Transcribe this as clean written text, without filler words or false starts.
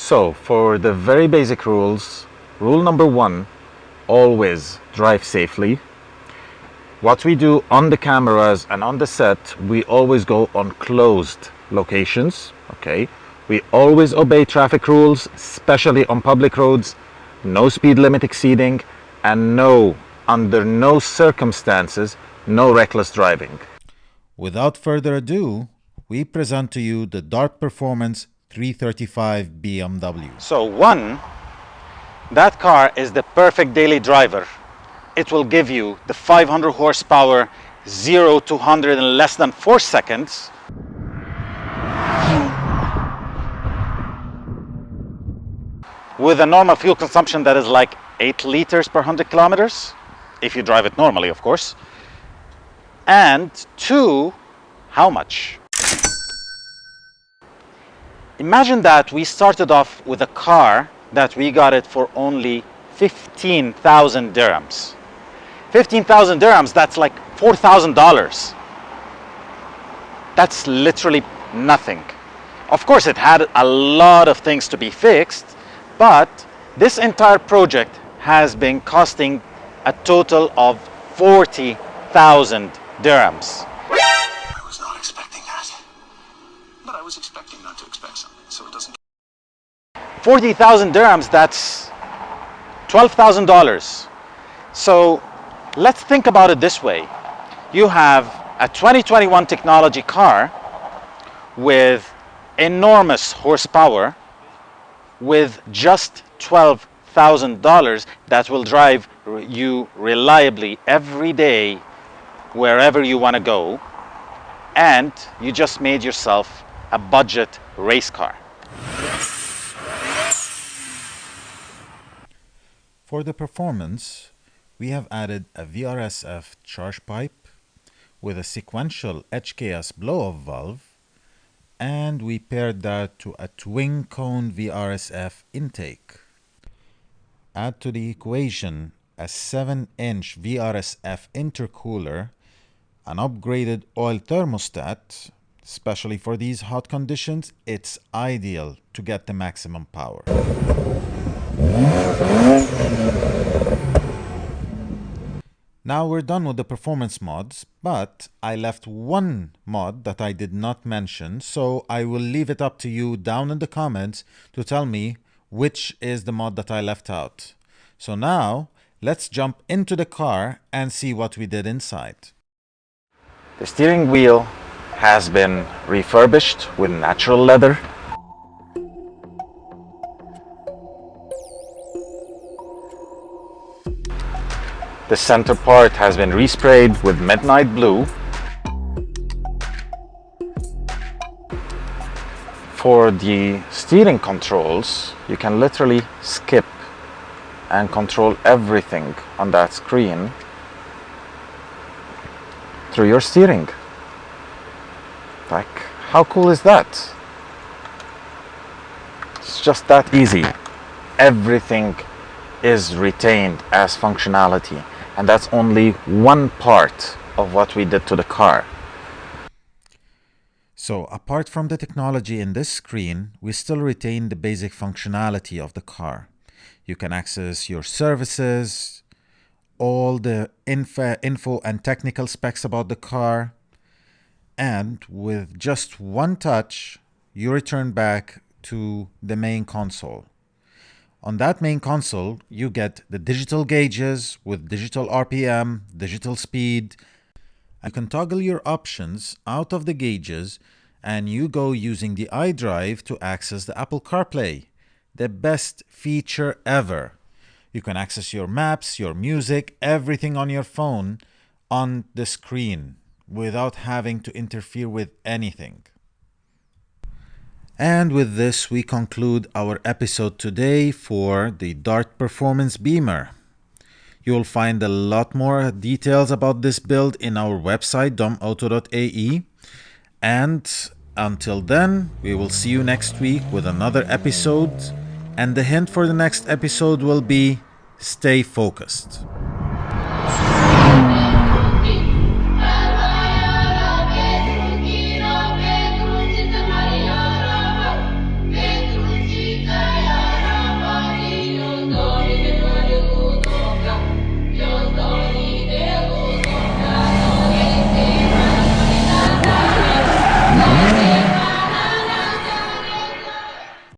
So for the very basic rules, rule number 1, always drive safely. What we do on the cameras and on the set, we always go on closed locations, okay? We always obey traffic rules, especially on public roads, no speed limit exceeding, and under no circumstances, no reckless driving. Without further ado, we present to you the Dart Performance 335 BMW. So 1, that car is the perfect daily driver. It will give you the 500 horsepower, 0 to 100 in less than 4 seconds. With a normal fuel consumption that is like 8 liters per 100 kilometers, if you drive it normally, of course. And 2, how much? Imagine that we started off with a car that we got it for only 15,000 dirhams. 15,000 dirhams, that's like $4,000. That's literally nothing. Of course, it had a lot of things to be fixed, but this entire project has been costing a total of 40,000 dirhams. I was not expecting that. But I was expecting not to expect something, so it doesn't... 40,000 dirhams, that's $12,000. So let's think about it this way. You have a 2021 technology car with enormous horsepower with just $12,000 that will drive you reliably every day wherever you want to go, and you just made yourself a budget race car. For the performance, we have added a VRSF charge pipe with a sequential HKS blow-off valve, and we paired that to a twin cone VRSF intake. Add to the equation a 7-inch VRSF intercooler, an upgraded oil thermostat. Especially for these hot conditions, it's ideal to get the maximum power. Now we're done with the performance mods, but I left one mod that I did not mention, so I will leave it up to you down in the comments to tell me which is the mod that I left out. So now let's jump into the car and see what we did inside. The steering wheel has been refurbished with natural leather. The center part has been resprayed with midnight blue. For the steering controls, you can literally skip and control everything on that screen through your steering. Like, how cool is that? It's just that easy. Everything is retained as functionality, and that's only one part of what we did to the car. So apart from the technology in this screen, we still retain the basic functionality of the car. You can access your services, all the info and technical specs about the car, and with just one touch, you return back to the main console. On that main console, you get the digital gauges with digital RPM, digital speed. You can toggle your options out of the gauges, and you go using the iDrive to access the Apple CarPlay, the best feature ever. You can access your maps, your music, everything on your phone on the screen without having to interfere with anything. And with this, we conclude our episode today for the Dart Performance Beamer. You'll find a lot more details about this build in our website, domauto.ae. And until then, we will see you next week with another episode. And the hint for the next episode will be stay focused.